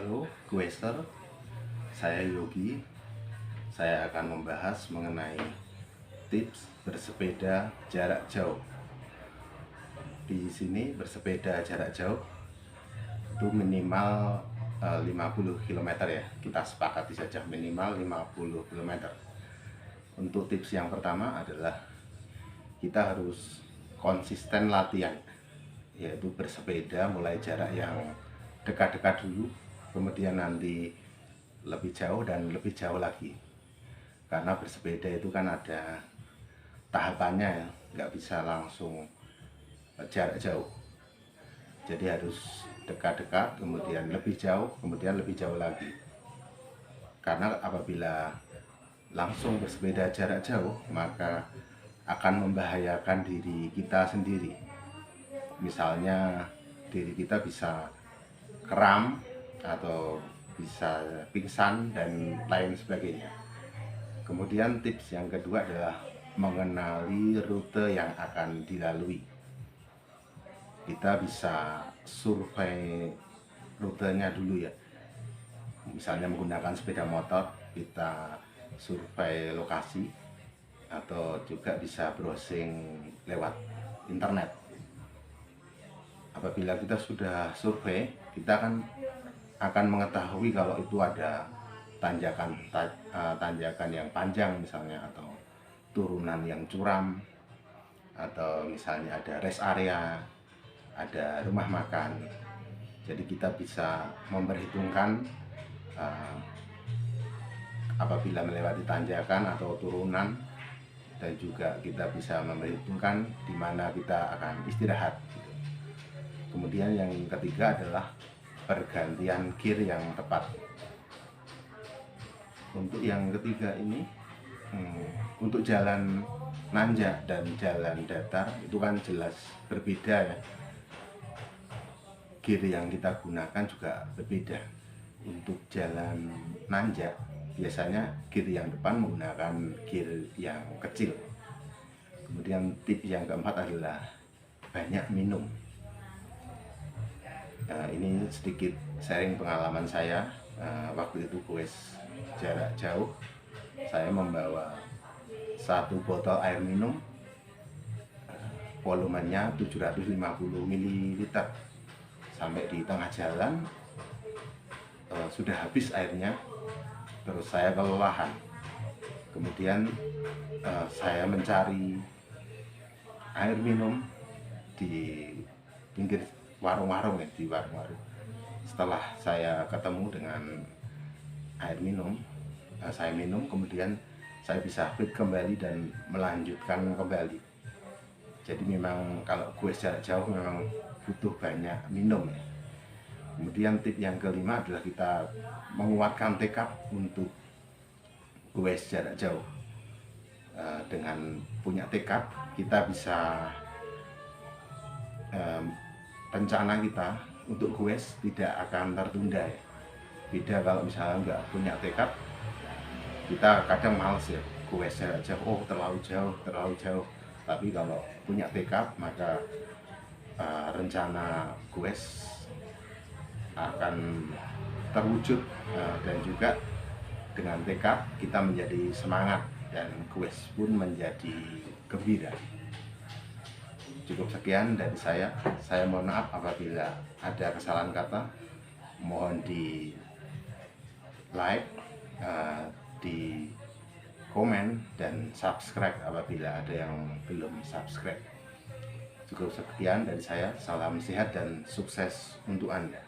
Halo, Quester. Saya Yogi. Saya akan membahas mengenai tips bersepeda jarak jauh. Di sini bersepeda jarak jauh itu minimal 50 km ya. Kita sepakati saja minimal 50 km. Untuk tips yang pertama adalah kita harus konsisten latihan, yaitu bersepeda mulai jarak yang dekat-dekat dulu, kemudian nanti lebih jauh dan lebih jauh lagi. Karena bersepeda itu kan ada tahapannya ya, nggak bisa langsung jarak jauh. Jadi harus dekat-dekat, kemudian lebih jauh, kemudian lebih jauh lagi. Karena apabila langsung bersepeda jarak jauh, maka akan membahayakan diri kita sendiri. Misalnya diri kita bisa kram atau bisa pingsan dan lain sebagainya. Kemudian tips yang kedua adalah mengenali rute yang akan dilalui. Kita bisa survei rutenya dulu ya. Misalnya menggunakan sepeda motor, kita survei lokasi, atau juga bisa browsing lewat internet. Apabila kita sudah survei, kita akan mengetahui kalau itu ada tanjakan yang panjang misalnya, atau turunan yang curam, atau misalnya ada rest area, ada rumah makan. Jadi kita bisa memperhitungkan apabila melewati tanjakan atau turunan, dan juga kita bisa memperhitungkan di mana kita akan istirahat. Kemudian yang ketiga adalah pergantian gear yang tepat. Untuk yang ketiga ini, untuk jalan nanjak dan jalan datar itu kan jelas berbeda ya. Gear yang kita gunakan juga berbeda. Untuk jalan nanjak biasanya gear yang depan menggunakan gear yang kecil. Kemudian tips yang keempat adalah banyak minum. Ini sedikit sharing pengalaman saya. Waktu itu kuis jarak jauh, saya membawa 1 botol air minum, volumenya 750 ml. Sampai di tengah jalan sudah habis airnya, terus saya kelelahan. Kemudian saya mencari air minum di pinggir warung-warung ya, di warung-warung. Setelah saya ketemu dengan air minum, saya minum, kemudian saya bisa fit kembali dan melanjutkan kembali. Jadi memang kalau gue jarak jauh memang butuh banyak minum ya. Kemudian tip yang kelima adalah kita menguatkan tekad untuk gue jarak jauh. Dengan punya tekad, kita bisa rencana kita untuk quest tidak akan tertunda ya. Beda kalau misalnya nggak punya tekad, kita kadang males ya, quest jarak jauh, oh terlalu jauh. Tapi kalau punya tekad, maka rencana quest akan terwujud, dan juga dengan tekad kita menjadi semangat dan quest pun menjadi gembira. Cukup sekian dari saya. Saya mohon maaf apabila ada kesalahan kata. Mohon di like, di komen, dan subscribe apabila ada yang belum subscribe. Cukup sekian dari saya. Salam sehat dan sukses untuk Anda.